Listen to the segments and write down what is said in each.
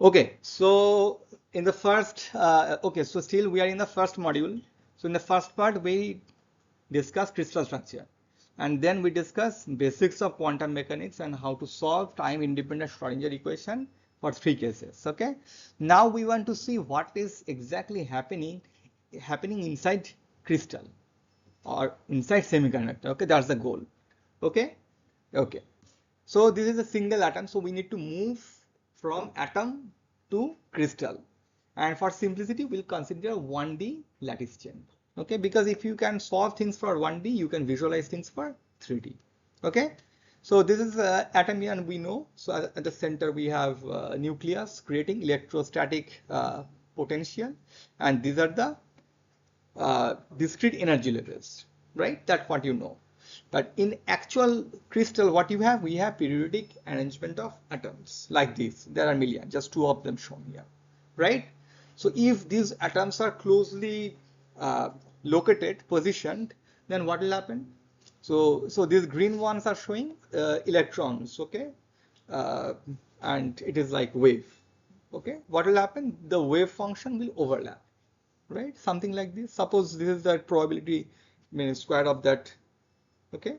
Okay, so in the first, okay, so still we are in the first module. So in the first part, we discuss crystal structure, and then we discuss basics of quantum mechanics and how to solve time-independent Schrodinger equation for three cases. Okay, now we want to see what is exactly happening inside crystal or inside semiconductor. Okay, that's the goal. Okay, okay. So this is a single atom, so we need to move from atom to crystal. And for simplicity, we'll consider 1D lattice chain. Okay, because if you can solve things for 1D, you can visualize things for 3D. Okay, so this is atom and we know. So at the center we have nucleus creating electrostatic potential, and these are the discrete energy levels, right? That's what you know. But in actual crystal, what you have, we have periodic arrangement of atoms like this. There are million, just two of them shown here, right? So if these atoms are closely located, positioned, then what will happen? So these green ones are showing electrons, okay? Uh, and it is like wave, okay? What will happen? The wave function will overlap, right? Something like this. Suppose this is the probability, I mean, square of that, okay,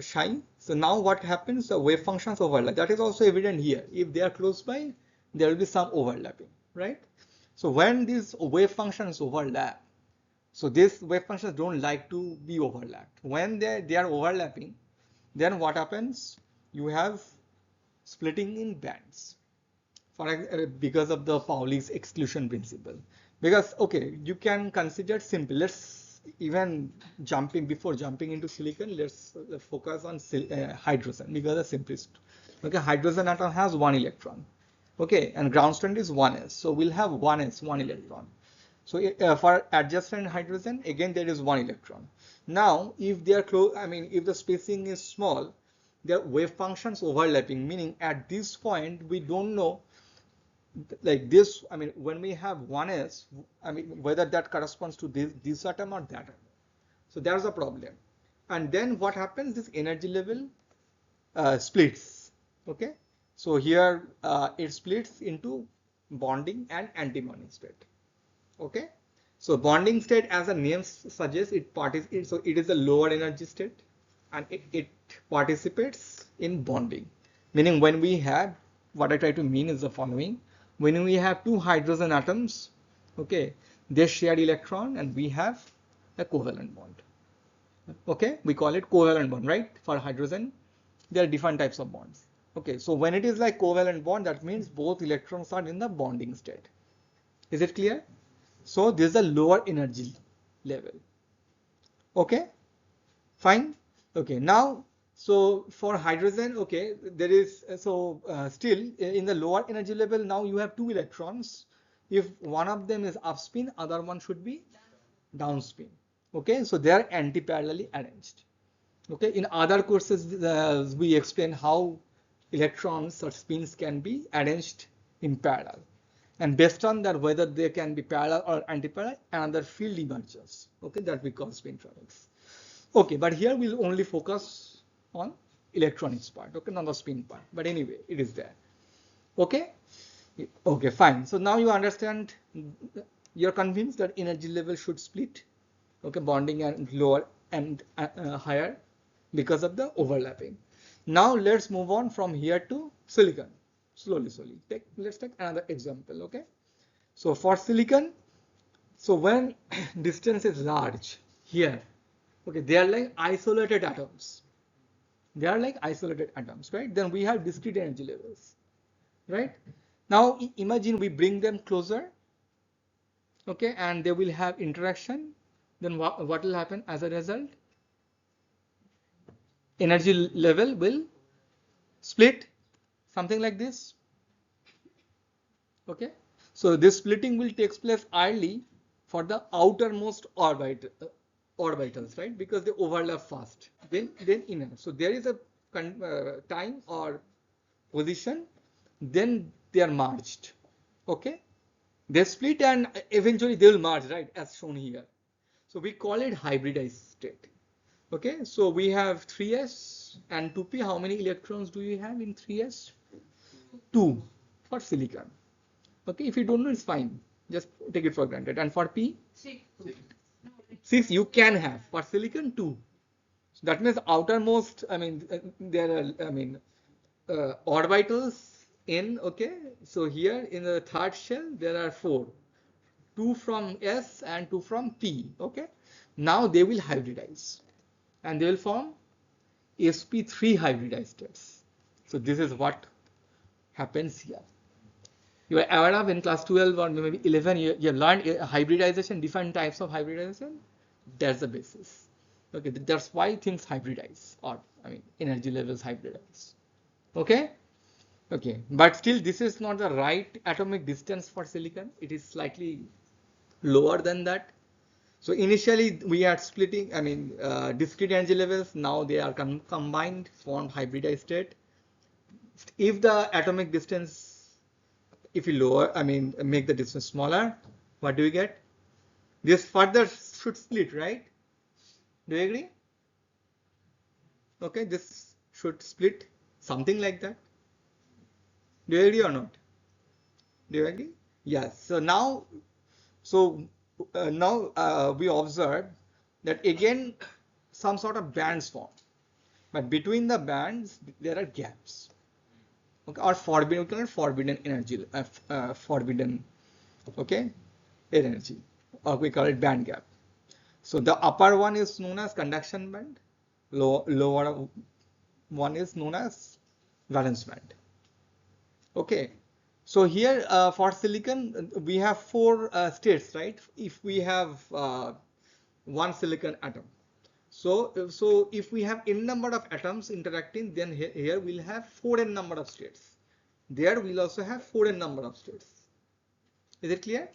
shine. So now what happens? The wave functions overlap. That is also evident here. If they are close by, there will be some overlapping, right? So when these wave functions overlap, so these wave functions don't like to be overlapped. When they are overlapping, then what happens? You have splitting in bands because of the Pauli's exclusion principle. Because okay, you can consider simple. Let's even before jumping into silicon, let's focus on hydrogen because the simplest. Okay, hydrogen atom has one electron. Okay, and ground state is 1s. So we'll have 1s, one electron. So for adjacent hydrogen, again there is one electron. Now, if they are close, I mean, if the spacing is small, their wave functions overlapping, meaning at this point we don't know like this. I mean, when we have 1s, I mean, whether that corresponds to this atom or that atom. So there's a problem. And then what happens? This energy level splits. Okay. So here it splits into bonding and anti-bonding state. Okay. So bonding state, as the name suggests, so it is a lower energy state, and it participates in bonding. Meaning when we have, what I try to mean is the following: when we have two hydrogen atoms, okay, they share electron, and we have a covalent bond. Okay, we call it covalent bond, right? For hydrogen, there are different types of bonds. Okay, so when it is like covalent bond, that means both electrons are in the bonding state. Is it clear? So this is a lower energy level. Okay, fine. Okay, now, so for hydrogen, okay, there is, still in the lower energy level, now you have two electrons. If one of them is up spin, other one should be down spin. Okay, so they are anti-parallelly arranged. Okay, in other courses, we explain how electrons or spins can be arranged in parallel. And based on that, whether they can be parallel or anti-parallel, another field emerges. Okay, that we call spintronics. Okay, but here we'll only focus on electronics part, okay, not the spin part. But anyway, it is there. Okay? Okay, fine. So now you understand, you're convinced that energy level should split, okay, bonding and lower and higher because of the overlapping. Now let's move on from here to silicon. Slowly. Let's take another example, okay? So for silicon, so when distance is large here, okay, they are like isolated atoms. They are like isolated atoms, right? Then we have discrete energy levels, right? Now imagine we bring them closer, okay, and they will have interaction. Then what will happen as a result? Energy level will split, something like this. Okay, so this splitting will take place early for the outermost orbitals, right? Because they overlap fast. Then inner. So there is a time or position. Then they are merged. Okay, they split and eventually they will merge, right? As shown here. So we call it hybridized state. Okay, so we have 3s and 2p. How many electrons do you have in 3s? 2 for silicon. Okay, if you don't know, it's fine. Just take it for granted. And for P, 6. 6 you can have. For silicon, 2. So that means outermost, I mean, there are, I mean, orbitals in, okay. So here in the third shell, there are 4. 2 from S and 2 from P, okay. Now they will hybridize and they will form sp3 hybridized states. So this is what happens here. You are aware of in class 12 or maybe 11, you have learned hybridization, different types of hybridization. That's the basis. Okay, that's why things hybridize, or I mean energy levels hybridize. Okay, okay, but still this is not the right atomic distance for silicon. It is slightly lower than that. So initially we are splitting, I mean discrete energy levels. Now they are combined, formed hybridized state. If the atomic distance, if you lower, I mean make the distance smaller, what do you get? This further should split, right? Do you agree? Okay, this should split something like that. Do you agree or not? Do you agree? Yes. So now, we observe that again some sort of bands form, but between the bands there are gaps. Okay, or forbidden, we call it forbidden energy, forbidden, okay, energy, or we call it band gap. So the upper one is known as conduction band, lower one is known as valence band. Okay, so here for silicon we have 4 states, right? If we have one silicon atom, so if we have n number of atoms interacting, then here we'll have 4n number of states. There we'll also have 4n number of states. Is it clear?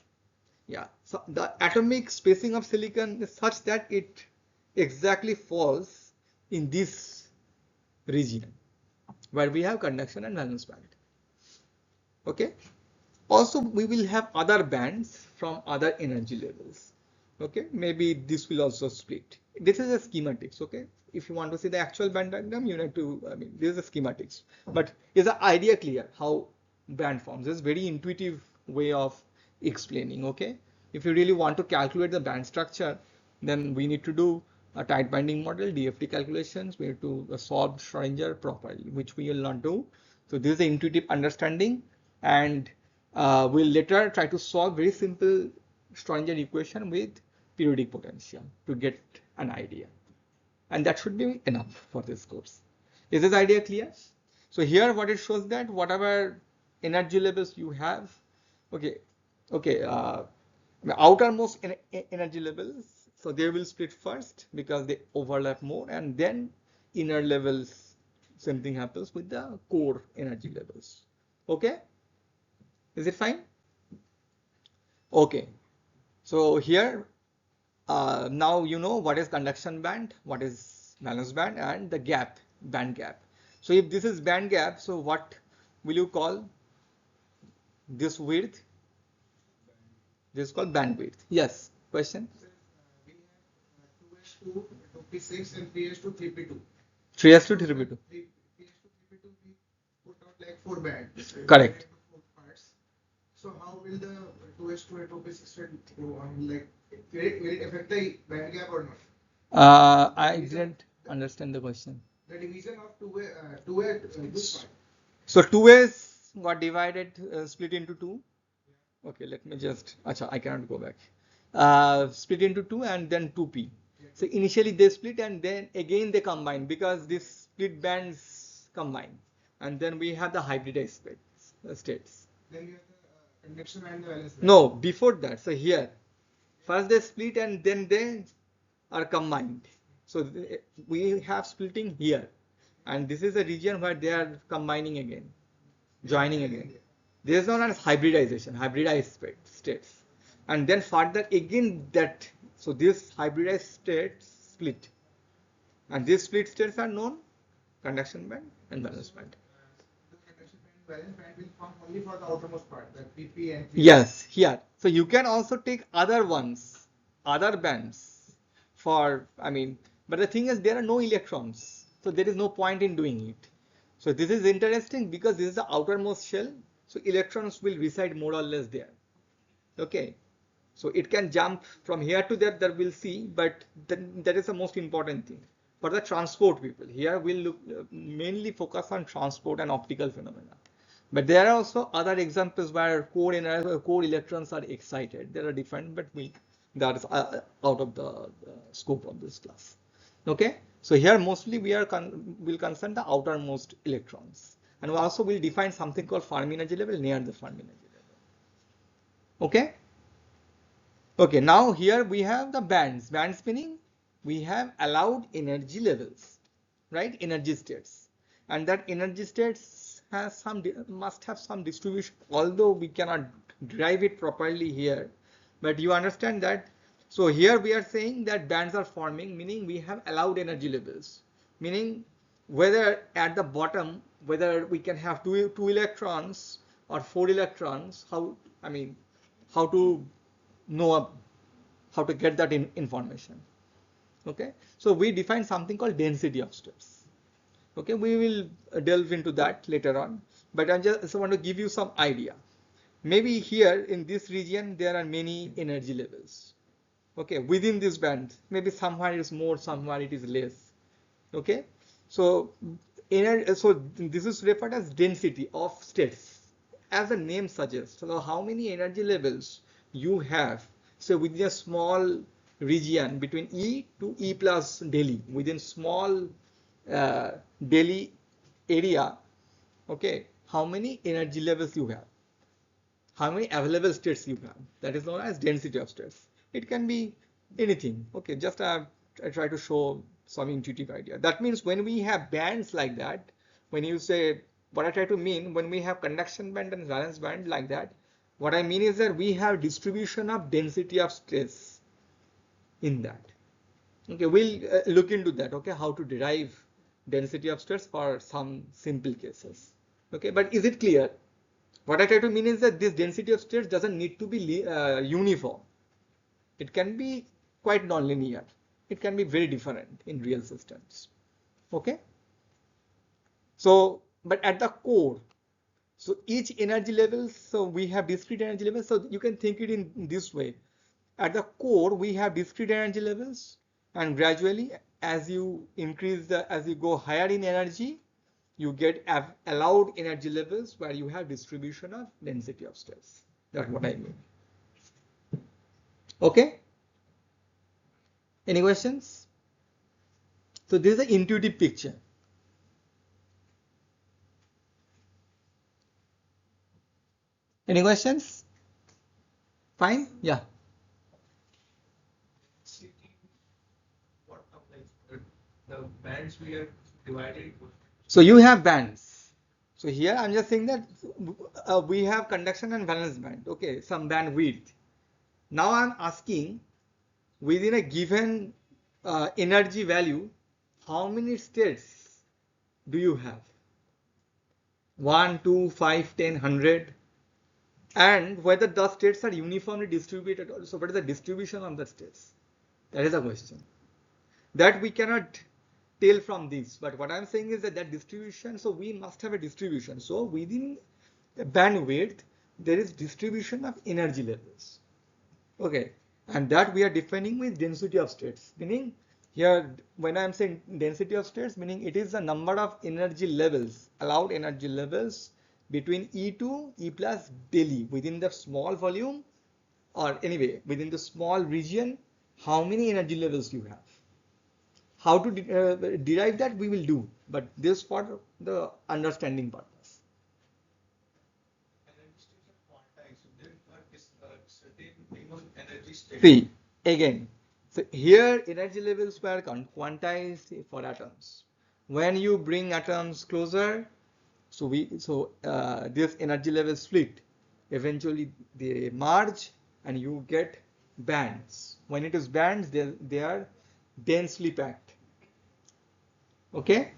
Yeah. So the atomic spacing of silicon is such that it exactly falls in this region where we have conduction and valence band. Okay. Also, we will have other bands from other energy levels. Okay. Maybe this will also split. This is a schematics. Okay. If you want to see the actual band diagram, you need to, I mean, this is a schematics. But is the idea clear how band forms? This is very intuitive way of explaining. Okay. If you really want to calculate the band structure, then we need to do a tight binding model, DFT calculations. We need to solve Schrodinger properly, which we will not do. So this is the intuitive understanding, and we'll later try to solve very simple Schrodinger equation with periodic potential to get an idea. And that should be enough for this course. Is this idea clear? So here what it shows that whatever energy levels you have, okay, okay, outermost energy levels, so they will split first because they overlap more, and then inner levels, same thing happens with the core energy levels. Okay, is it fine? Okay, so here now you know what is conduction band, what is valence band, and the gap, band gap. So if this is band gap, so what will you call this width? This is called bandwidth. Yes, question? We have 2s2 2p6 and 3s2 3p2. 3s to 3p2. 3s2 3p2 we put out like 4 bands. Correct. 4 parts. So how will the 2s2 and 2p6 go on? Like, will it affect the band gap or not? I didn't understand the question. The division of 2a, this part. So 2s got divided, split into 2. Okay, let me just, acha, I cannot go back. Split into 2 and then 2p. So initially they split and then again they combine because these split bands combine. And then we have the hybridized states. Then you have the conduction and the valence band. No, before that. So here, first they split and then they are combined. So we have splitting here. And this is a region where they are combining again, joining again. This is known as hybridization, hybridized states. And then further again that, so this hybridized states split. And these split states are known conduction band and valence band. The conduction band and valence band will form only for the outermost part, the PP and PP. Yes, here. So you can also take other ones, other bands for, I mean, but the thing is there are no electrons. So there is no point in doing it. So this is interesting because this is the outermost shell. so electrons will reside more or less there. Okay, so it can jump from here to there, that we'll see, but that is the most important thing for the transport people. Here we'll look mainly focus on transport and optical phenomena. But there are also other examples where core electrons are excited. There are different, but that is out of the scope of this class. Okay, so here mostly we are will concern the outermost electrons, and we also will define something called Fermi energy level near the Fermi energy level. Okay. Okay, now here we have the bands. Bands meaning we have allowed energy levels, right? Energy states, and that energy states has must have some distribution. Although we cannot derive it properly here, but you understand that. So here we are saying that bands are forming, meaning we have allowed energy levels, meaning whether at the bottom whether we can have two electrons or four electrons. How to know how to get that information. Okay, so we define something called density of states. Okay, we will delve into that later on, but I just want to give you some idea. Maybe here in this region there are many energy levels. Okay, within this band, maybe somewhere it is more, somewhere it is less. Okay, so this is referred as density of states, as the name suggests. So how many energy levels you have, so within a small region between E to E plus Delhi, within small Delhi area, okay, how many energy levels you have, how many available states you have, that is known as density of states. It can be anything. Okay, just I try to show some intuitive idea. That means when we have bands like that, when you say, what I try to mean, when we have conduction band and valence band like that, what I mean is that we have distribution of density of states in that. Okay, we'll look into that. Okay, how to derive density of states for some simple cases. Okay, but is it clear? What I try to mean is that this density of states doesn't need to be uniform. It can be quite non-linear. It can be very different in real systems. Okay. So, but at the core, so each energy level, so we have discrete energy levels. So you can think it in this way. At the core, we have discrete energy levels, and gradually, as you as you go higher in energy, you get allowed energy levels where you have distribution of density of states. That's what I mean. Okay. Any questions? So this is an intuitive picture. Any questions? Fine? Yeah. What of like the bands we have divided? So you have bands. So here I'm just saying that we have conduction and valence band. Okay, some band width. Now I'm asking, within a given energy value, how many states do you have? 1, 2, 5, 10, 100, and whether the states are uniformly distributed also. What is the distribution of the states? That is a question that we cannot tell from this. But what I'm saying is that distribution, so we must have a distribution. So within the bandwidth, there is distribution of energy levels. Okay, and that we are defining with density of states, meaning here when I'm saying density of states, meaning it is the number of energy levels, allowed energy levels between E to E plus Delhi within the small volume, or anyway within the small region, how many energy levels you have. How to derive that we will do, but this for the understanding purpose. See, again, so here energy levels were quantized for atoms. When you bring atoms closer, so this energy level split. Eventually they merge and you get bands. When it is bands, they are densely packed. Okay,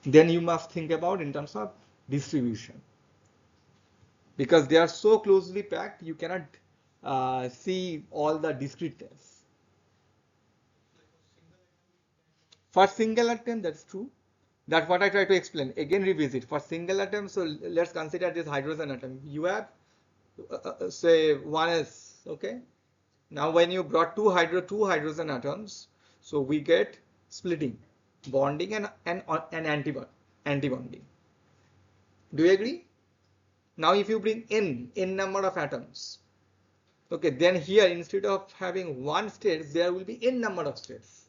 then you must think about in terms of distribution, because they are so closely packed you cannot see all the discreteness. For single atom, that's true. That's what I try to explain. Again, revisit. For single atom, so let's consider this hydrogen atom. You have, say, 1s, okay? Now, when you brought two hydrogen atoms, so we get splitting, bonding, and anti-bonding. Do you agree? Now, if you bring n number of atoms, okay, then here instead of having one state, there will be n number of states.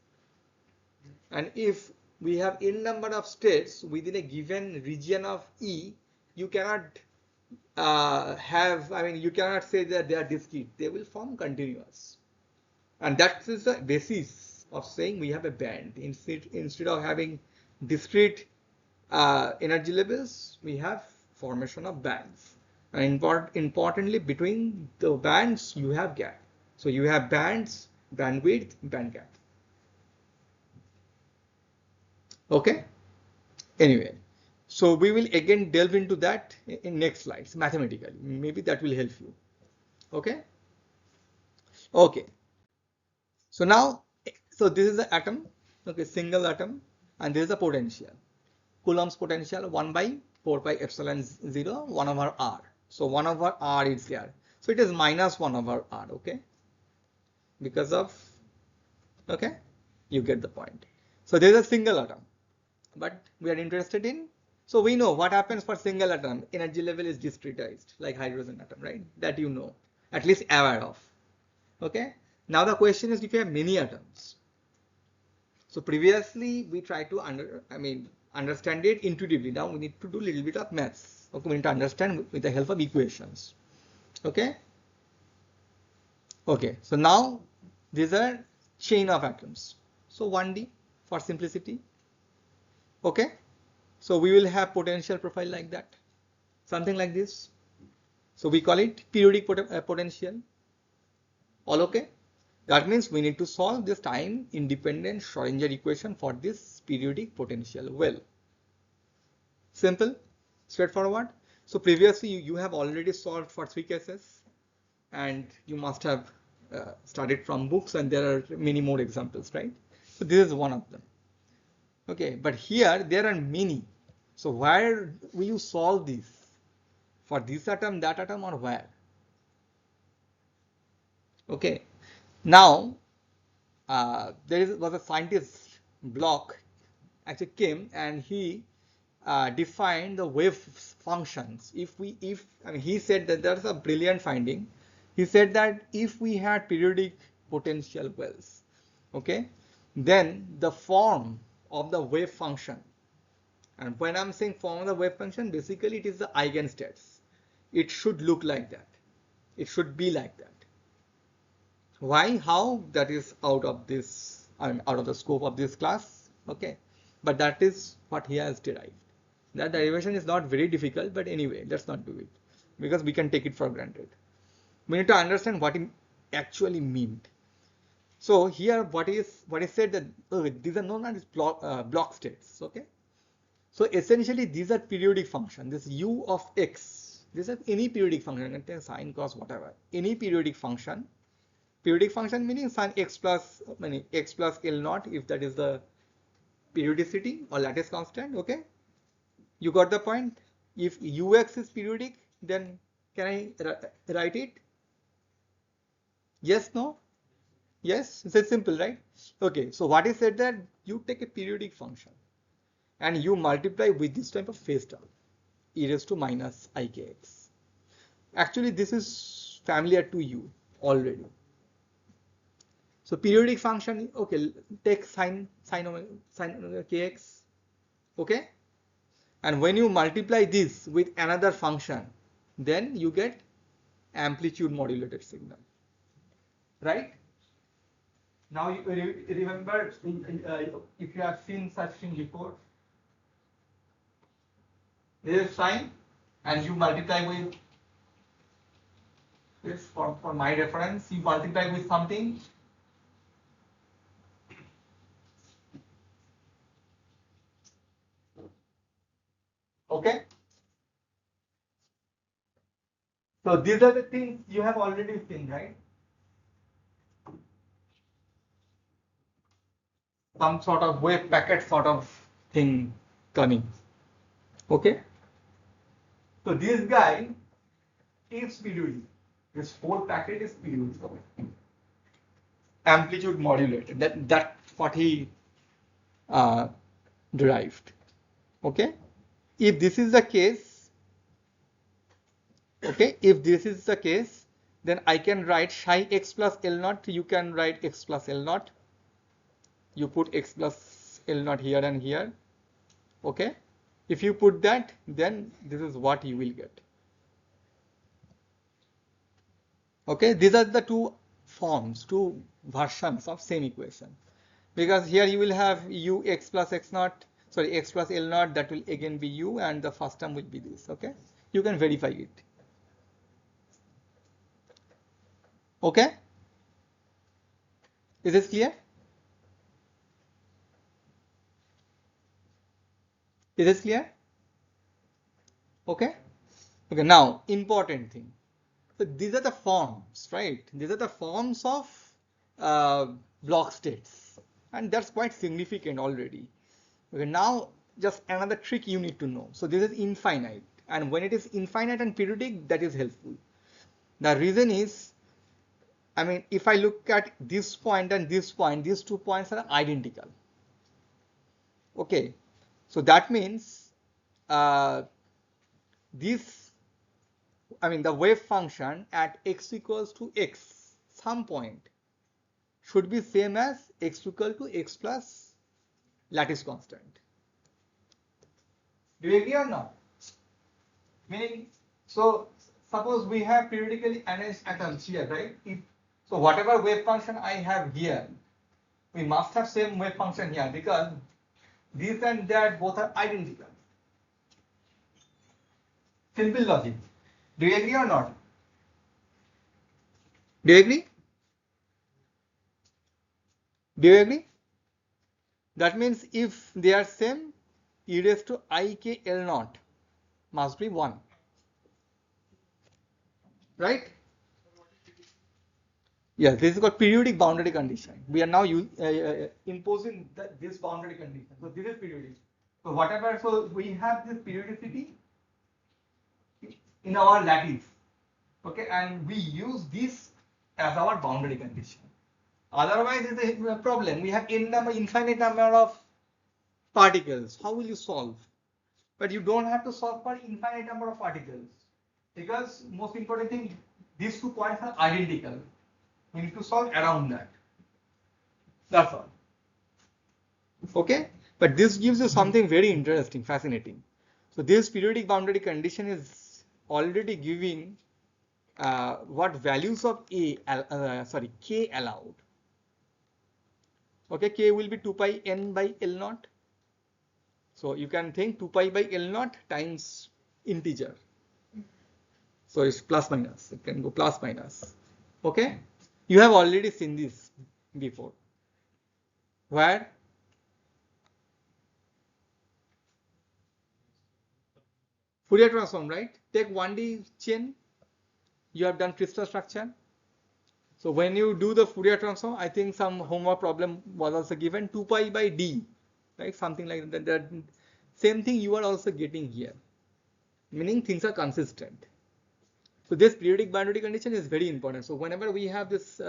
And if we have n number of states within a given region of E, you cannot you cannot say that they are discrete. They will form continuous. And that is the basis of saying we have a band. Instead of having discrete energy levels, we have formation of bands. And importantly, between the bands, you have gap. So you have bands, bandwidth, band gap. Okay? Anyway, so we will again delve into that in next slides mathematically. Maybe that will help you. Okay? Okay. So now, so this is the atom, okay, single atom, and this is the potential. Coulomb's potential 1 by 4 pi epsilon 0, 1 over r. So 1 over r is here. So it is minus 1 over r, okay? Because of, okay, you get the point. So there is a single atom, but we are interested in, so we know what happens for single atom. Energy level is discretized like hydrogen atom, right? That you know, at least aware of, okay? Now the question is if you have many atoms. So previously we tried to understand it intuitively. Now we need to do a little bit of maths. Okay, we need to understand with the help of equations. Okay. Okay. So now these are chain of atoms. So 1D for simplicity. Okay. So we will have potential profile like that, something like this. So we call it periodic potential. All okay. That means we need to solve this time independent Schrodinger equation for this periodic potential. Well, simple, straightforward. So previously you have already solved for 3 cases, and you must have studied from books, and there are many more examples, right? So this is one of them. Okay, but here there are many. So where will you solve this? For this atom, that atom, or where? Okay. Now, was a scientist, Bloch, actually came and he defined the wave functions. He said that there's a brilliant finding. He said that if we had periodic potential wells, okay, then the form of the wave function, and when I'm saying form of the wave function, basically it is the eigenstates. It should look like that. It should be like that. Why? How? That is out of this, out of the scope of this class. Okay, but that is what he has derived. That derivation is not very difficult, but anyway, let's not do it because we can take it for granted. We need to understand what it actually meant. So here, what is said that these are known as Bloch states. Okay, so essentially these are periodic function. This u of x, this is any periodic function, sine, cos, whatever, any periodic function. Periodic function meaning sin x plus L naught, if that is the periodicity or lattice constant. Okay, you got the point. If ux is periodic, then can I write it? Yes, no? Yes, it's simple, right? Okay, so what is said that you take a periodic function and you multiply with this type of phase term, e raised to minus ikx. Actually, this is familiar to you already. So periodic function, okay, take sine omega kx, okay, and when you multiply this with another function, then you get amplitude modulated signal, right? Now you remember if you have seen such thing before, there is sine, and you multiply with this for my reference, you multiply with something. Okay. So these are the things you have already seen, right? Some sort of wave packet sort of thing. coming. Okay. So this guy is periodic. This whole packet is periodic. Amplitude modulated. That's what he derived. Okay. If this is the case, okay, if this is the case, then I can write psi x plus L naught. You can write x plus L naught. You put x plus L naught here and here. Okay. If you put that, then this is what you will get. Okay. These are the two forms, two versions of same equation. Because here you will have u x plus x naught, sorry, x plus L naught, that will again be u, and the first term will be this. Okay. You can verify it. Okay. Is this clear? Is this clear? Okay. Okay. Now, important thing. So these are the forms, right? These are the forms of block states, and that's quite significant already. Okay. Now, just another trick you need to know. So this is infinite, and when it is infinite and periodic, that is helpful. The reason is, I mean, if I look at this point and this point, these 2 points are identical. Okay. So that means this, I mean, the wave function at x equals to x, some point, should be same as x equal to x plus lattice constant. Do you agree or not? Meaning, so suppose we have periodically arranged atoms here, right? So whatever wave function I have here, we must have same wave function here, because this and that both are identical. Simple logic. Do you agree or not? Do you agree? Do you agree? That means if they are same, e raised to I k L naught must be 1. Right? Yes, this is called periodic boundary condition. We are now imposing this boundary condition. So this is periodic. So whatever, so we have this periodicity in our lattice. Okay, and we use this as our boundary condition. Otherwise, it's a problem. We have infinite number of particles. How will you solve? But you don't have to solve for infinite number of particles, because most important thing, these 2 points are identical. We need to solve around that. That's all. Okay, but this gives you something very interesting, fascinating. So this periodic boundary condition is already giving what values of k allowed. Okay, k will be 2 pi n by L naught. So you can think 2 pi by L naught times integer. So it's plus minus. It can go plus minus. Okay, you have already seen this before. Where? Fourier transform, right? Take 1D chain. You have done crystal structure. So when you do the Fourier transform, I think some homework problem was also given, 2 pi by d, right? Something like that. That same thing you are also getting here, meaning things are consistent. So this periodic boundary condition is very important. So whenever we have this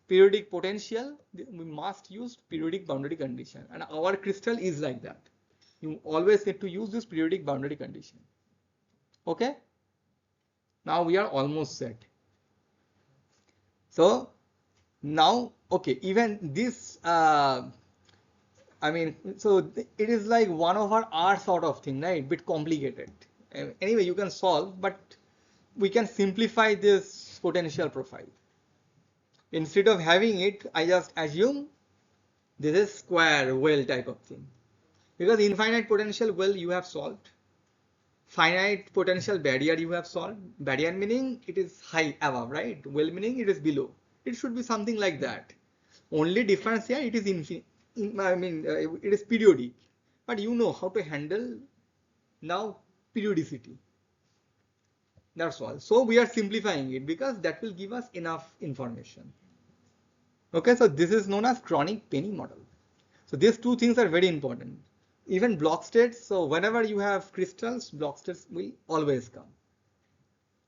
periodic potential, we must use periodic boundary condition, and our crystal is like that. You always need to use this periodic boundary condition. Okay. Now we are almost set. So now, okay, even this, I mean, so it is like 1/r sort of thing, right? Bit complicated. Anyway, you can solve, but we can simplify this potential profile. Instead of having it, I just assume this is square well type of thing, because infinite potential well you have solved. Finite potential barrier you have solved. Barrier meaning it is high above, right? Well meaning it is below. It should be something like that. Only difference here, it is it is periodic, but you know how to handle now periodicity. That's all. So we are simplifying it because that will give us enough information. Okay, so this is known as chronic Penny model. So these two things are very important. even block states. So whenever you have crystals, block states will always come.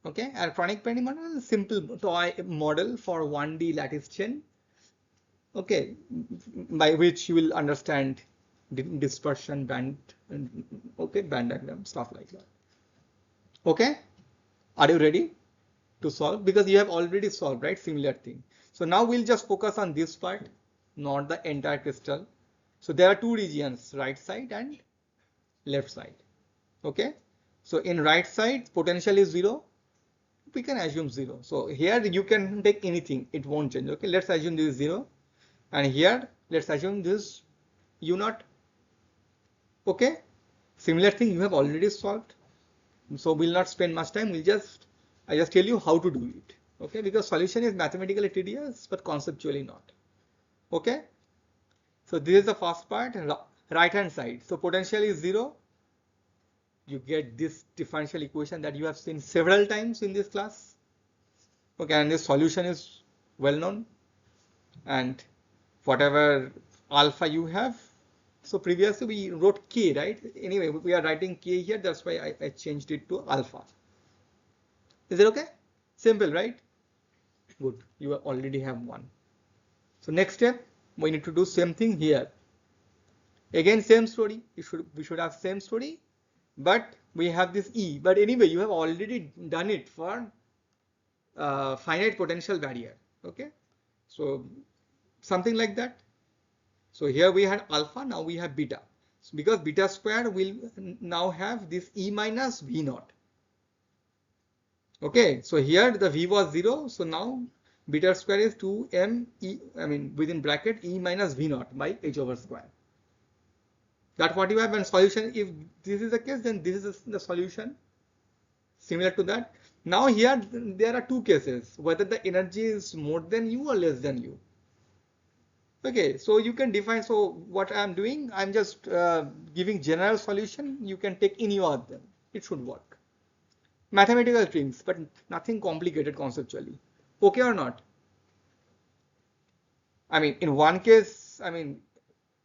Okay, and chronic Penny model is a simple toy model for 1D lattice chain. Okay, by which you will understand dispersion band, okay, band diagram, stuff like that. Okay, are you ready to solve? Because you have already solved, right? Similar thing. So now we'll just focus on this part, not the entire crystal. So there are two regions, right side and left side. Okay, so in right side potential is 0. We can assume 0. So here you can take anything, it won't change. Okay, let's assume this is 0, and here let's assume this u0. Okay, similar thing you have already solved, so we'll not spend much time. I just tell you how to do it. Okay, because solution is mathematically tedious but conceptually not. Okay, so this is the first part, right hand side. So potential is 0. You get this differential equation that you have seen several times in this class. Okay, and this solution is well known, and whatever alpha you have. So previously we wrote k, right? Anyway, we are writing k here, that's why I changed it to alpha. Is it okay? Simple, right? Good, you already have one. So next step, we need to do same thing here. Again, same story. We should have same story, but we have this E. But anyway, you have already done it for finite potential barrier. Okay, so something like that. So here we had alpha, now we have beta. So because beta square will now have this E minus V naught. Okay, so here the V was 0, so now beta square is 2m E, I mean within bracket E minus V naught by h over square. That's what you have. And solution, if this is the case, then this is the solution similar to that. Now here there are two cases, whether the energy is more than u or less than u. Okay, so you can define. So what I'm doing, I'm just giving general solution. You can take any of them. It should work. Mathematical things, but nothing complicated conceptually. Okay or not? I mean, in one case, I mean,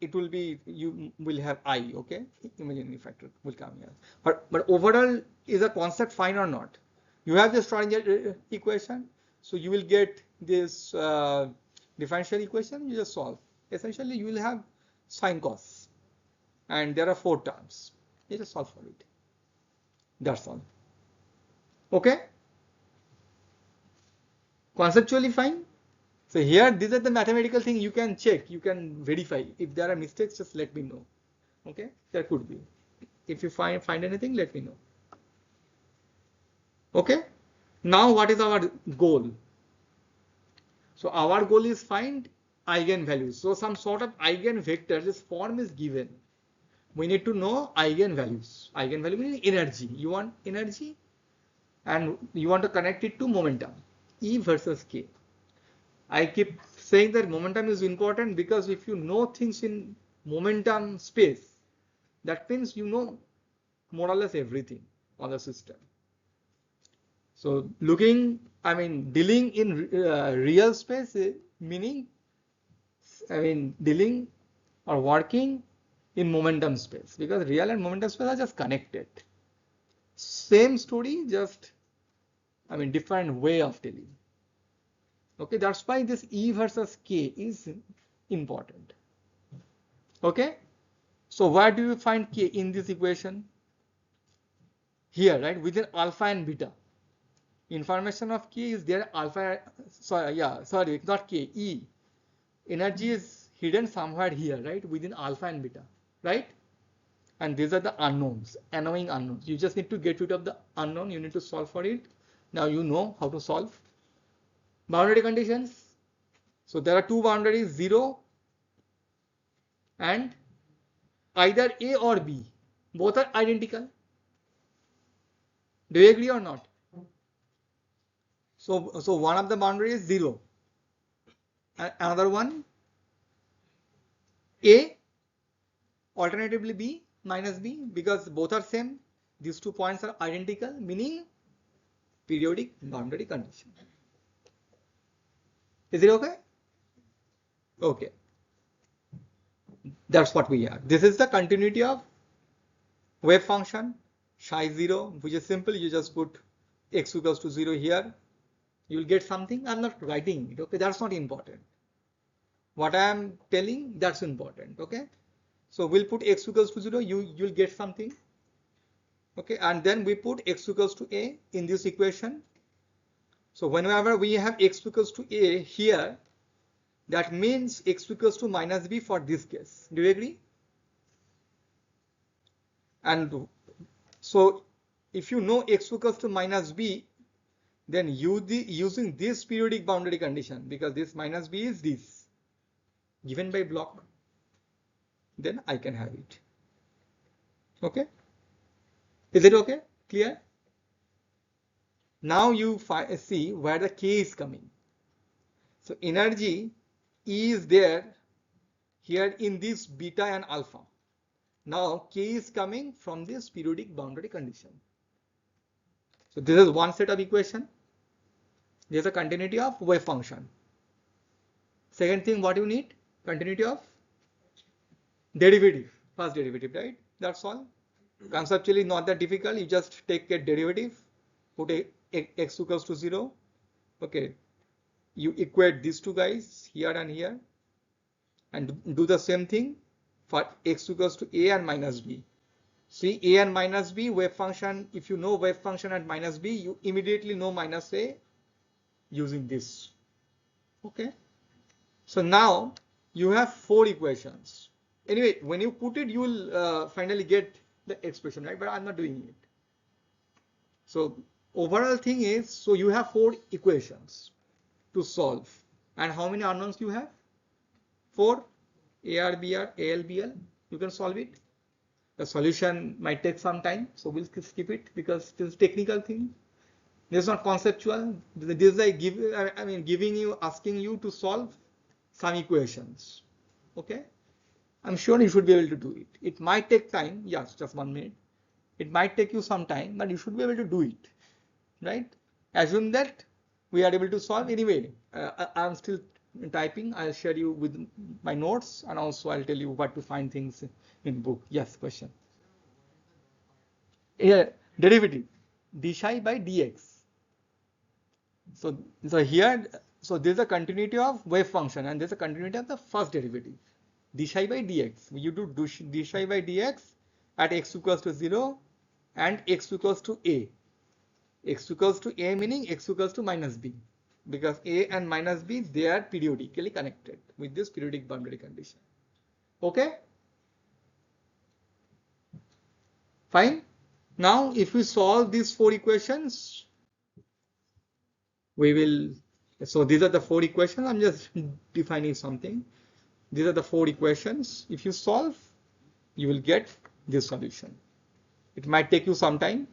it will be, you will have I, okay? Imaginary factor will come here. But overall, is a concept fine or not? You have the Schrodinger equation, so you will get this differential equation, you just solve. Essentially, you will have sine cos, and there are 4 terms. You just solve for it. That's all. Okay? Conceptually fine. So here, these are the mathematical thing you can check, you can verify. If there are mistakes, just let me know. Okay? There could be. If you find anything, let me know. Okay? Now what is our goal? So our goal is find eigenvalues. So some sort of eigenvector, this form is given. We need to know eigenvalues. Eigenvalue means energy. You want energy and you want to connect it to momentum. E versus K. I keep saying that momentum is important because if you know things in momentum space, that means you know more or less everything on the system. So dealing in real space, meaning, dealing or working in momentum space, because real and momentum space are just connected. Same story, just, different way of telling. Okay, that's why this E versus K is important. Okay, so where do you find K in this equation? Here, right, within alpha and beta. Information of K is there, alpha, sorry, not K, E. Energy is hidden somewhere here, right, within alpha and beta, right? And these are the unknowns, annoying unknowns. You just need to get rid of the unknown, you need to solve for it. Now you know how to solve. Boundary conditions. So there are two boundaries, 0 and either A or B. Both are identical. Do you agree or not? So one of the boundary is 0. Another one A, alternatively B minus B, because both are same. These 2 points are identical, meaning periodic boundary condition. Is it okay? Okay. That's what we have. This is the continuity of wave function psi 0, which is simple. You just put x equals to 0 here. You will get something. I'm not writing it. Okay, that's not important. What I am telling, that's important. Okay, so we'll put x equals to 0. You'll get something. Okay, and then we put x equals to a in this equation. So whenever we have x equals to a here, that means x equals to minus b for this case. Do you agree? And so if you know x equals to minus b, then using this periodic boundary condition, because this minus b is this given by Bloch, then I can have it. Okay, is it okay? Clear? Now you see where the k is coming. So energy is there here in this beta and alpha. Now k is coming from this periodic boundary condition. So this is one set of equation. There is a continuity of wave function. Second thing, what you need? Continuity of derivative, first derivative, right? That's all. Conceptually not that difficult. You just take a derivative, put x equals to 0. Okay, you equate these two guys here and here, and do the same thing for x equals to a and minus b. See, a and minus b wave function. If you know wave function at minus b, you immediately know minus a using this. Okay, so now you have 4 equations. Anyway, when you put it, you will finally get the expression, right? But I'm not doing it. So overall thing is, so you have 4 equations to solve. And how many unknowns you have? 4. AR, BR, AL, BL. You can solve it. The solution might take some time, so we'll skip it because this is technical thing. This is not conceptual. This is like giving you, asking you to solve some equations. Okay, I'm sure you should be able to do it. It might take time. Yes, just 1 minute. It might take you some time, but you should be able to do it, right? Assume that we are able to solve anyway. I'm still typing. I'll share you with my notes, and also I'll tell you what to find things in book. Yes, question. Yeah, derivative d psi by dx. So here, so there's a continuity of wave function, and there's a continuity of the first derivative, d psi by dx. You do d psi by dx at x equals to 0 and x equals to a. X equals to a meaning x equals to minus b, because a and minus b, they are periodically connected with this periodic boundary condition. Okay, fine. Now if we solve these 4 equations, we will, so these are the 4 equations. I'm just defining something. These are the 4 equations. If you solve, you will get this solution. It might take you some time,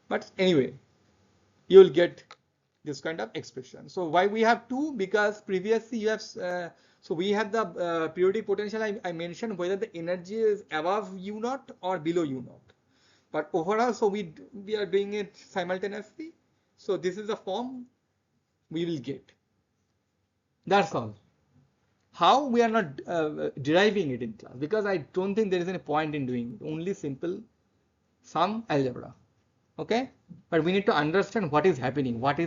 but anyway, you will get this kind of expression. So why we have 2? Because previously you have, so we had the periodic potential. I mentioned whether the energy is above U naught or below U naught. But overall, so we are doing it simultaneously. So this is the form we will get. That's all. How? We are not deriving it in class, because I don't think there is any point in doing it. Only simple sum algebra. Okay, but we need to understand what is happening, what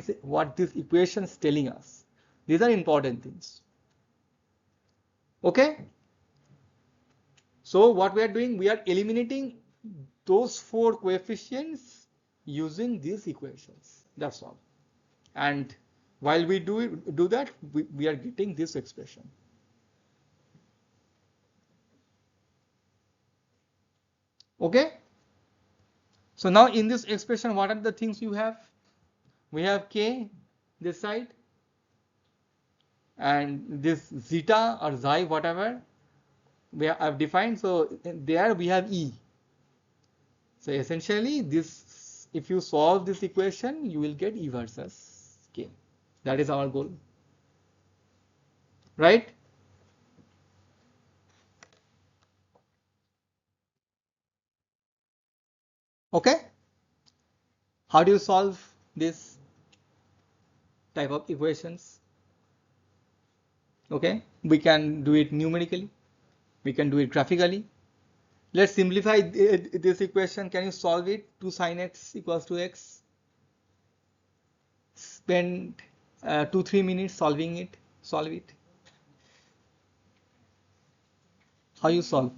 this equation is telling us. These are important things. Okay, so what we are doing, we are eliminating those 4 coefficients using these equations. That's all. And while we do that, we are getting this expression. Okay, so now in this expression, what are the things you have? We have k this side, and this zeta or xi, whatever we have defined. So there we have E. So essentially this, if you solve this equation, you will get E versus k. That is our goal, right? Okay, how do you solve this type of equations? Okay, we can do it numerically. We can do it graphically. Let's simplify this equation. Can you solve it? 2 sin x equals to x. Spend 2-3 minutes solving it. Solve it. How you solve?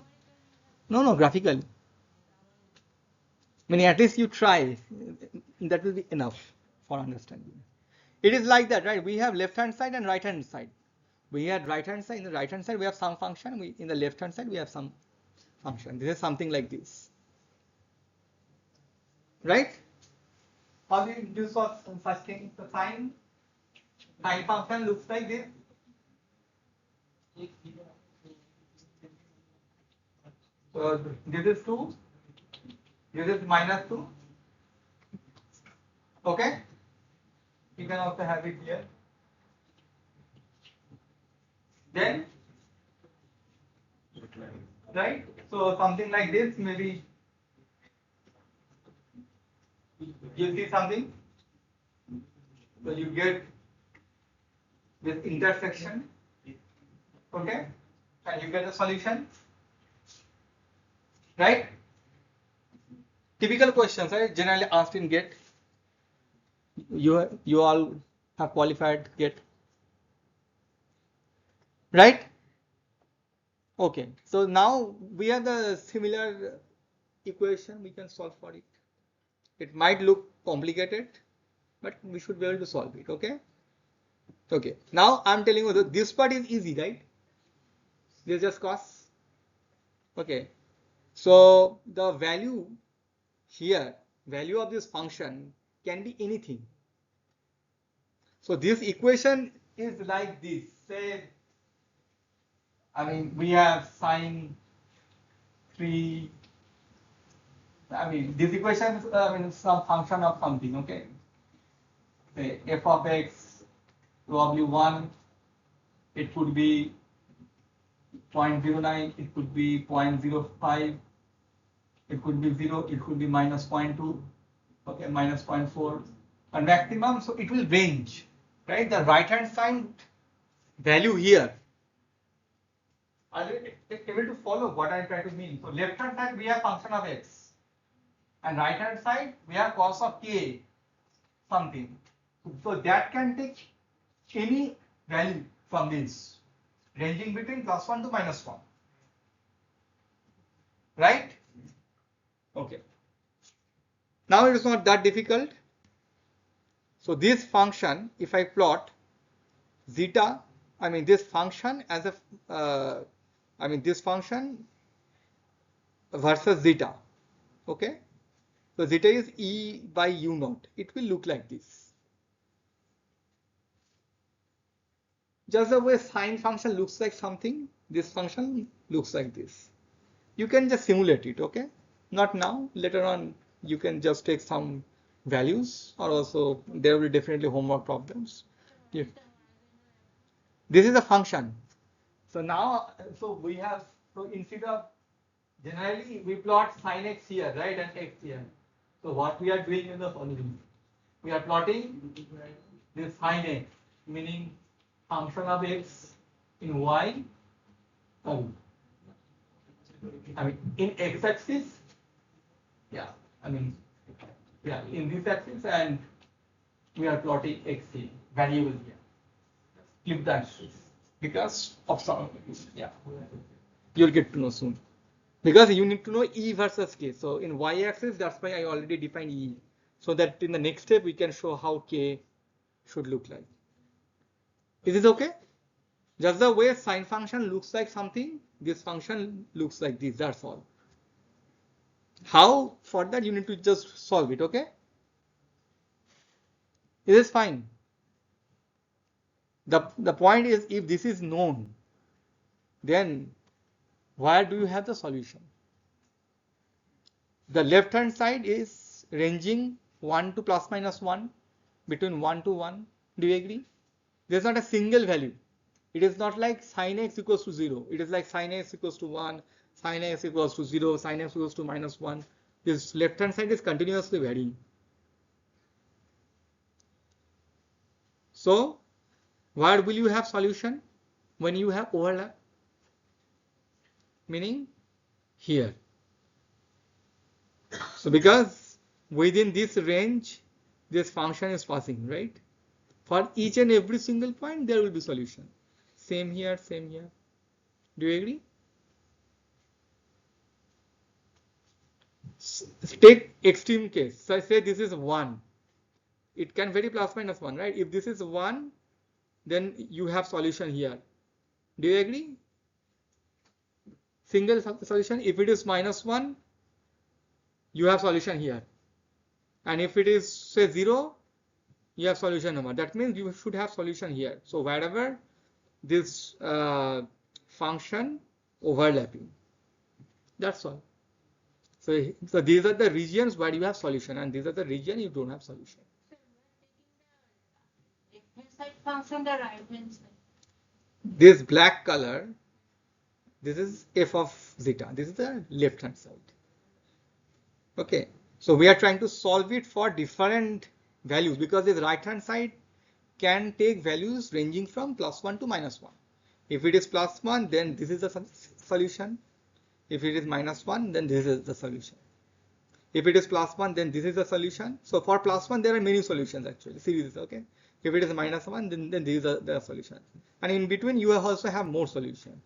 No, graphically. Meaning at least you try. That will be enough for understanding. It is like that, right? We have left hand side and right hand side. We had right hand side. In the right hand side we have some function. In the left hand side we have some function. This is something like this, right? How do you do such thing? The sine function looks like this. So this is 2. This is minus 2. Okay. You can also have it here. Then, right? So something like this, maybe you see something. So you get this intersection. Okay, and you get a solution. Right? Typical questions, right? Generally asked in GATE. You all have qualified GATE. Right? Okay. So now we have the similar equation. We can solve for it. It might look complicated, but we should be able to solve it. Okay. Okay. Now I'm telling you that this part is easy, right? This is just cos. Okay. So the value here, value of this function can be anything. So this equation is like this. Say, I mean, we have sine 3. I mean, this equation is some function of something. Okay. Say f of x probably 1. It could be 0.09. It could be 0.05. It could be 0. It could be minus 0.2. Okay, minus 0.4. And maximum, so it will range, right? The right hand side value here. Are you able to follow what I try to mean? So left hand side we have function of x, and right hand side we have cos of k something. So that can take any value from this, ranging between +1 to -1. Right? Okay. Now it is not that difficult. So this function, if I plot zeta, I mean this function as a, this function versus zeta. Okay. So zeta is e by u naught. It will look like this. Just the way sine function looks like something, this function looks like this. You can just simulate it, okay? Not now, later on you can just take some values, or also there will be definitely homework problems. Yeah. This is a function. So now, so we have, so instead of, generally we plot sine x here, right, and x here. So what we are doing is the following. We are plotting this sine x, meaning function of x in y, in x-axis, in this axis, and we are plotting x here, variable here. Flip the axis because of some, you'll get to know soon. Because you need to know E versus K. So in y-axis, that's why I already defined E, so that in the next step we can show how K should look like. Is this okay? Just the way sine function looks like something, this function looks like this, that's all. How? For that you need to just solve it, okay? It is fine. The point is, if this is known, then where do you have the solution? The left hand side is ranging 1 to ±1, between 1 to 1. Do you agree? There's not a single value. It is not like sine x equals to 0. It is like sine x equals to 1, sine x equals to 0, sine x equals to -1. This left hand side is continuously varying. So where will you have solution when you have overlap? meaning here. So because within this range, this function is passing, right? For each and every single point, there will be solution. Same here, same here. Do you agree? Take extreme case. So I say this is 1. It can vary plus minus 1, right? If this is 1, then you have solution here. Do you agree? Single solution. If it is minus 1, you have solution here. And if it is say 0, you have solution number. That means you should have solution here. So wherever this function overlapping, that's all. So these are the regions where you have solution, and these are the region you don't have solution. Left-hand side function, the right-hand side. This black color, this is f of zeta. This is the left hand side. Okay. So we are trying to solve it for different values because this right hand side can take values ranging from +1 to -1. If it is +1, then this is the solution. If it is -1, then this is the solution. If it is +1, then this is the solution. So for +1, there are many solutions actually, series, okay? If it is -1, then these are the solutions. And in between, you also have more solutions.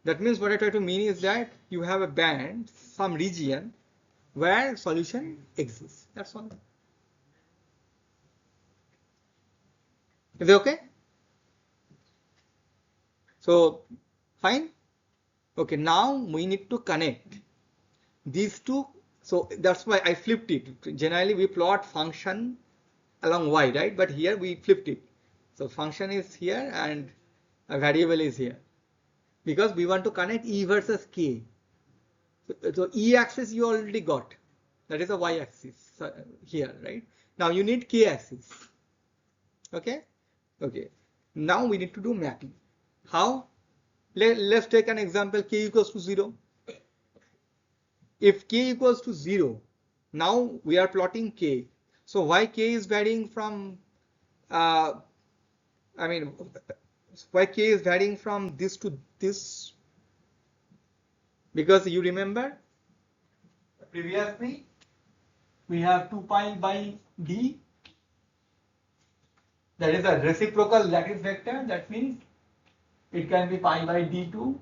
That means what I try to mean is that you have a band, some region where solution exists. That's all. Is it okay? So, fine. Okay, now we need to connect these two. So that's why I flipped it. Generally, we plot function along y, right? But here we flipped it. So function is here and a variable is here. Because we want to connect E versus K. So E axis you already got. That is a y axis here, right? Now you need K axis. Okay? Okay. Now we need to do mapping. How? Let's take an example, K equals to 0. If K equals to 0, now we are plotting K. So why K is varying from, why K is varying from this to this? Because you remember previously we have 2 pi by d. That is a reciprocal lattice vector. That means it can be pi by d to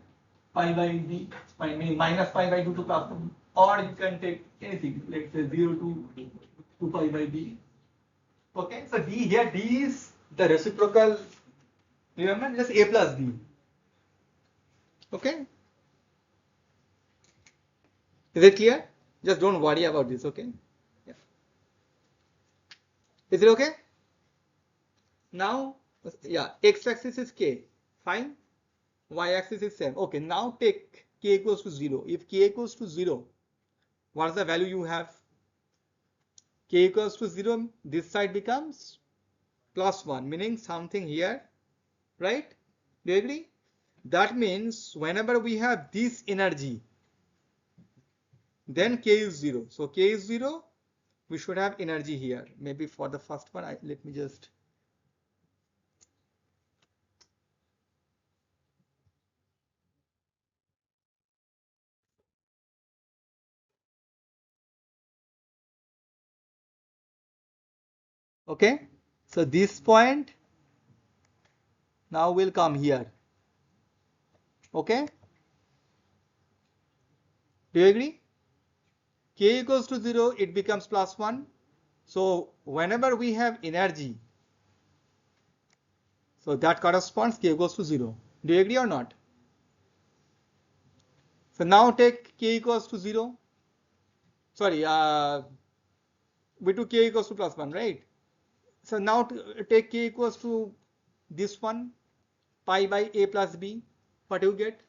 pi by d, meaning minus pi by 2 to plus 1. Or you can take anything, let's say 0 to 2 pi by d. Okay, so d here, d is the reciprocal, remember, just a plus d. Okay, is it clear? Just don't worry about this, okay? Yeah. Is it okay? Now, yeah, x-axis is k, fine. Y-axis is same. Okay, now take k equals to 0. If k equals to 0, what is the value you have? K equals to 0, this side becomes +1, meaning something here, right? Do you agree? That means whenever we have this energy, then K is 0. So K is 0, we should have energy here. Maybe for the first one, let me just. Okay, so this point now will come here. Okay, do you agree? K equals to 0, it becomes +1. So whenever we have energy, so that corresponds K equals to 0. Do you agree or not? So now take K equals to 0. Sorry, we took K equals to +1, right? So now take K equals to this one, pi by a plus b. What do you get?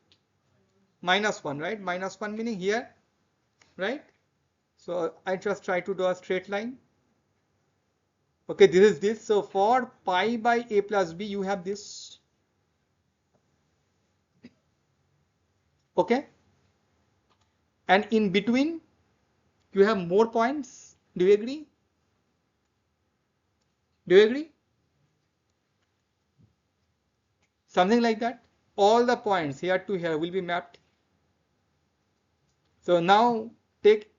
-1, right? -1 meaning here, right? So I just try to draw a straight line. Okay, this is this. So for pi by a plus b, you have this. Okay. And in between, you have more points. Do you agree? Do you agree? Something like that. All the points here to here will be mapped. So now take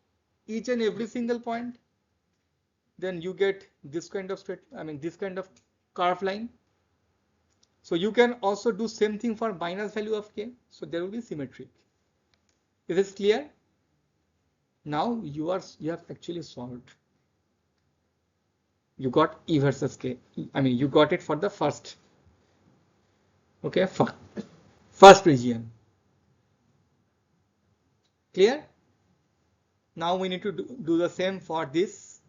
each and every single point, then you get this kind of this kind of curve line. So you can also do same thing for minus value of k. So there will be symmetric. Is this clear? Now you have actually solved. You got E versus K. You got it for the first. Okay, first region. Clear? Now we need to do the same for this.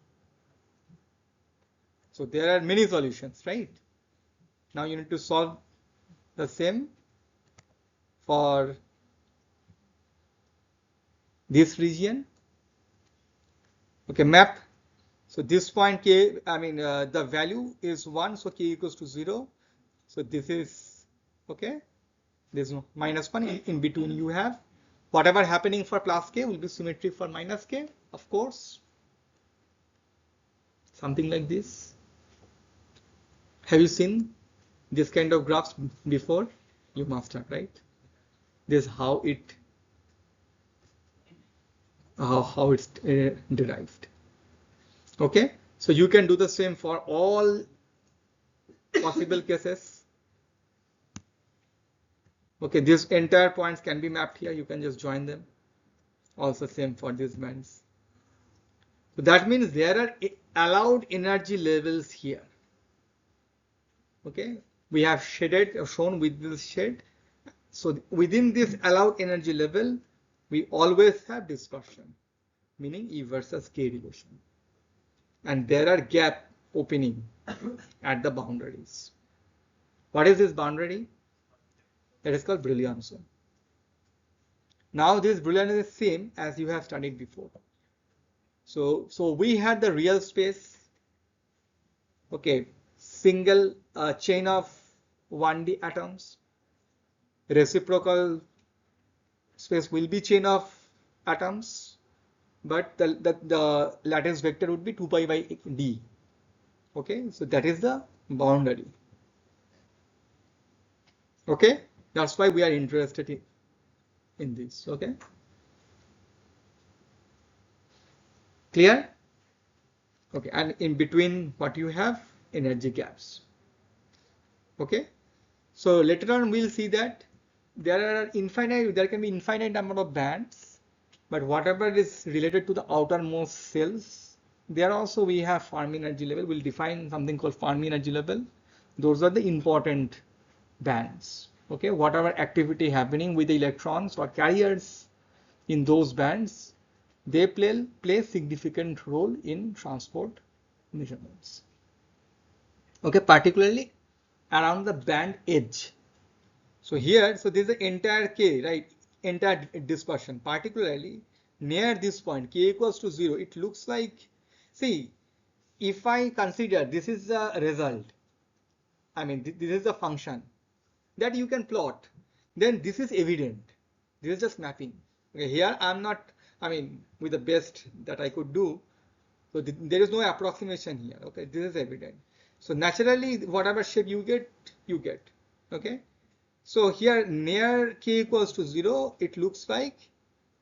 So there are many solutions, right? Now you need to solve the same for this region. Okay, map. So this point k, the value is 1, so k equals to 0. So this is, okay, there's no -1 in between. You have whatever happening for plus k will be symmetric for minus k, of course. Something like this. Have you seen this kind of graphs before? You must have, right? This is how it's derived. Okay, so you can do the same for all possible cases. Okay, these entire points can be mapped here. You can just join them. Also same for these bands. So that means there are allowed energy levels here. Okay, we have shaded or shown with this shade. So within this allowed energy level, we always have dispersion, meaning E versus K relation. And there are gap opening at the boundaries. What is this boundary? That is called Brillouin zone. Now this Brillouin is the same as you have studied before. So we had the real space. Okay, single chain of 1D atoms. Reciprocal space will be chain of atoms, but the lattice vector would be 2 pi by d. Okay, so that is the boundary. Okay, that's why we are interested in this. Okay, clear? Okay, and in between what you have, energy gaps. Okay, so later on we'll see that there can be infinite number of bands, but whatever is related to the outermost cells, there also we have Fermi energy level. We'll define something called Fermi energy level. Those are the important bands. Okay, whatever activity happening with the electrons or carriers in those bands, they play significant role in transport measurements. Okay, particularly around the band edge. So here, so this is the entire K, right? Entire dispersion, particularly near this point, K equals to 0. It looks like, see, if I consider this is the result, this is the function that you can plot, then this is evident. This is just mapping. Okay, here I'm not, with the best that I could do. So there is no approximation here. Okay, this is evident. So naturally, whatever shape you get. Okay. So here near K equals to 0, it looks like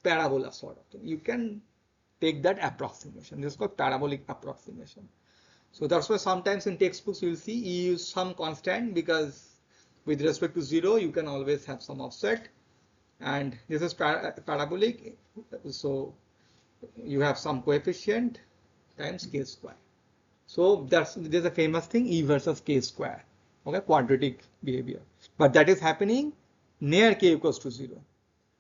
parabola sort of thing. You can take that approximation. This is called parabolic approximation. So that's why sometimes in textbooks you will see you use some constant, because with respect to 0 you can always have some offset, and this is parabolic, so you have some coefficient times k square. So there's a famous thing, E versus K square. Okay, quadratic behavior, but that is happening near K equals to 0.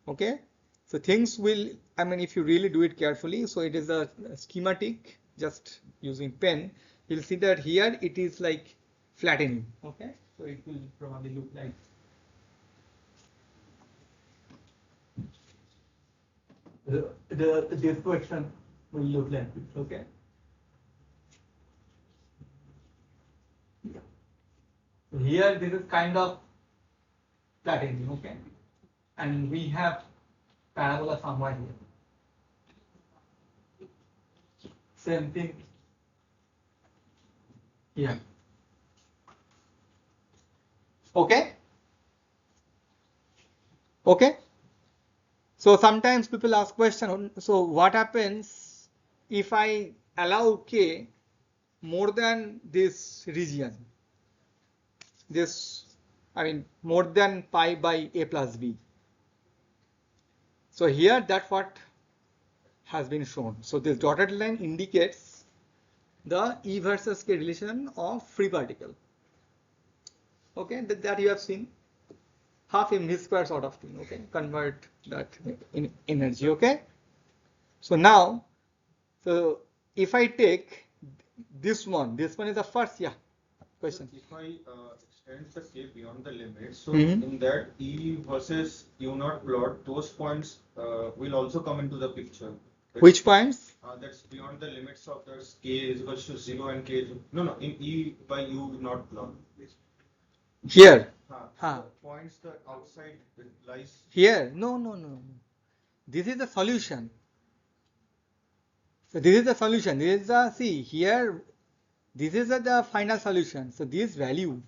Okay, so things will, if you really do it carefully, so it is a schematic, just using pen, you'll see that here it is like flattening. Okay, so it will probably look like this question will look like this. Okay. So here this is kind of flattening. Okay, and we have parabola somewhere here. Same thing. Yeah. Okay. Okay. So sometimes people ask question, so what happens if I allow k more than this region, this, I mean more than pi by a plus b. So here that's what has been shown. So this dotted line indicates the E versus K relation of free particle. Okay, that you have seen, half mv square sort of thing. Okay, convert that in energy. Okay, so now, so if I take this one is the first, yeah, question. If I extend the K beyond the limit, so Mhm. in that E versus U naught plot, those points will also come into the picture. Which points? That's beyond the limits of the K is equals to 0 and K is, no, in E by U naught plot. Here. The points the outside lies. Here. No. This is the solution. So this is the solution. This is the, see here, this is the final solution. So this value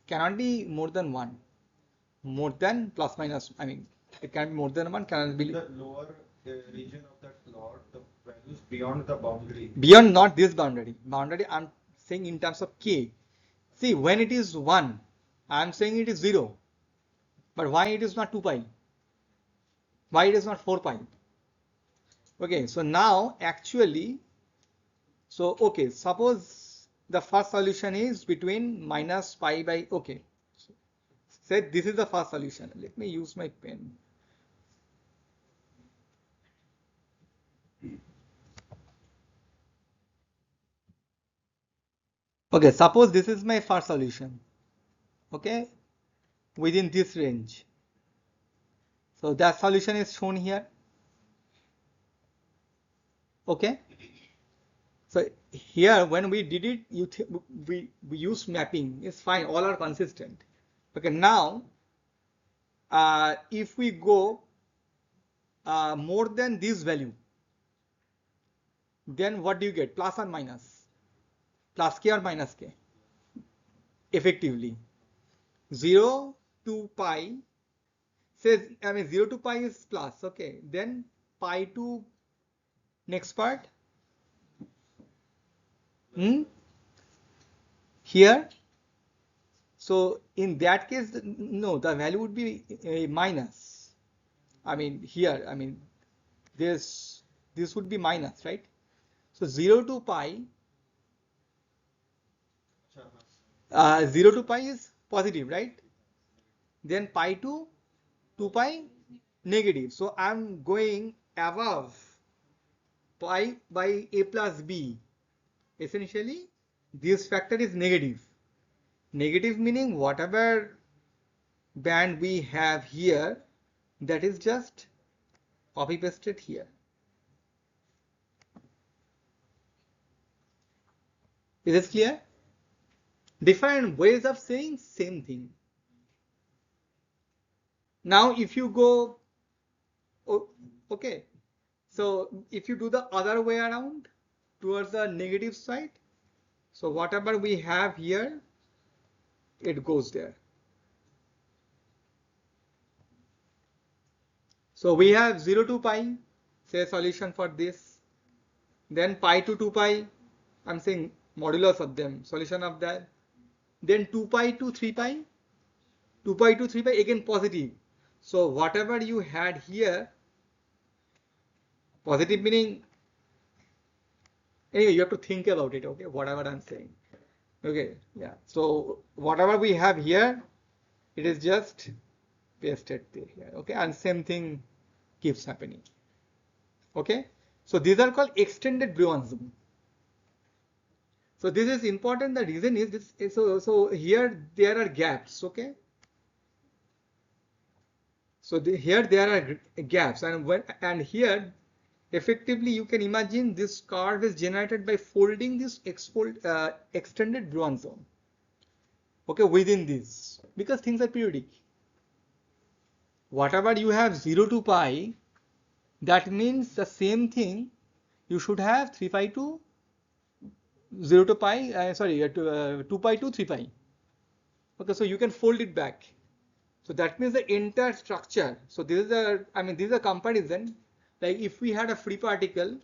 cannot be more than 1. More than plus minus, I mean, it can be more than 1, cannot be. The lower region of that plot, the values beyond the boundary. Beyond not this boundary. Boundary I'm saying in terms of k. See, when it is 1, I'm saying it is 0. But why it is not 2 pi? Why it is not 4 pi? Okay, so now actually, so okay, suppose the first solution is between minus pi by, okay, say this is the first solution. Let me use my pen. Okay, suppose this is my first solution. Okay, within this range. So that solution is shown here. Okay. So here when we did it, we used mapping. It's fine. All are consistent. Okay. Now, if we go more than this value, then what do you get? Plus or minus? Plus k or minus k? Effectively, 0 to pi says, I mean 0 to pi is plus. Okay. Then pi to next part. Here, so in that case, no, the value would be a minus. I mean here, I mean this would be minus, right? So 0 to pi, 0 to pi is positive, right? Then pi to 2 pi negative. So I'm going above pi by a plus b. Essentially, this factor is negative. Negative meaning whatever band we have here, that is just copy pasted here. Is this clear? Different ways of saying same thing. Now if you go, okay, so if you do the other way around towards the negative side, so whatever we have here, it goes there. So we have 0 to pi, say solution for this. Then pi to 2 pi, I'm saying modulus of them, solution of that. Then 2 pi to 3 pi, 2 pi to 3 pi, again positive. So whatever you had here, positive meaning, anyway, you have to think about it, okay, whatever I'm saying. Okay, yeah. So whatever we have here, it is just pasted here, okay, and same thing keeps happening. Okay, so these are called extended Brillouin zone. So this is important. The reason is this. So here there are gaps. Okay. So here there are gaps, and here effectively you can imagine this curve is generated by folding this extended Brillouin zone. Okay, within this, because things are periodic. Whatever you have 0 to pi, that means the same thing you should have 3 pi to 0 to pi, 2 pi to 3 pi. Okay, so you can fold it back. So that means the entire structure. So this is a, I mean, this is a comparison. Like if we had a free particle,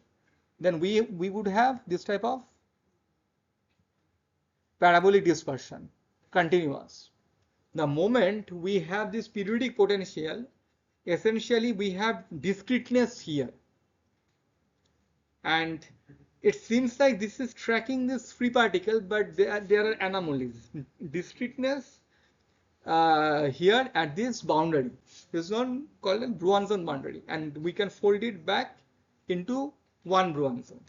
then we would have this type of parabolic dispersion, continuous. The moment we have this periodic potential, essentially we have discreteness here. And it seems like this is tracking this free particle, but there are anomalies. Discreteness here at this boundary. This one called a Brunson boundary, and we can fold it back into one Brunson.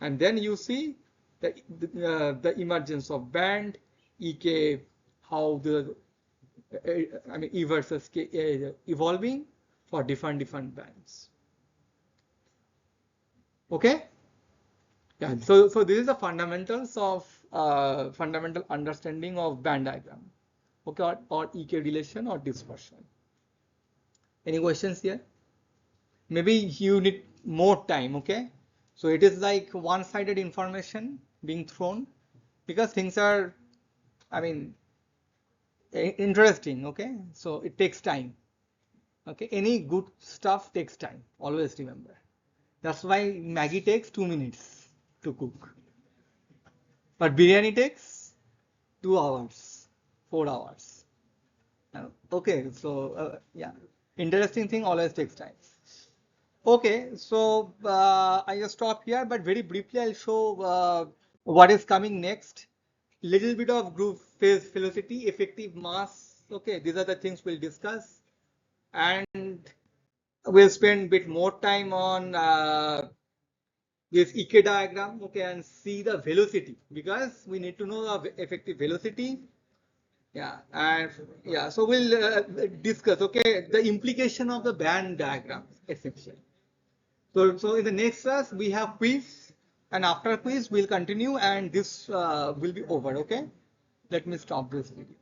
And then you see the emergence of band, EK, how the I mean E versus K evolving for different bands. Okay. Yeah. So this is the fundamentals of fundamental understanding of band diagram. Okay, or EK relation or dispersion. Any questions here? Maybe you need more time. Okay. So it is like one-sided information being thrown because things are, I mean, interesting. Okay. So it takes time. Okay. Any good stuff takes time. Always remember. That's why Maggi takes 2 minutes to cook. But biryani takes 2 hours, 4 hours. Okay. So yeah, interesting thing always takes time. Okay, so I just stop here, but very briefly I'll show what is coming next. Little bit of group phase velocity, effective mass. Okay, these are the things we'll discuss, and we'll spend a bit more time on this EK diagram. Okay, and see the velocity because we need to know the effective velocity. Yeah, and yeah, so we'll discuss. Okay, the implication of the band diagram essentially. So in the next class, we have quiz, and after quiz, we'll continue, and this will be over. Okay, let me stop this video.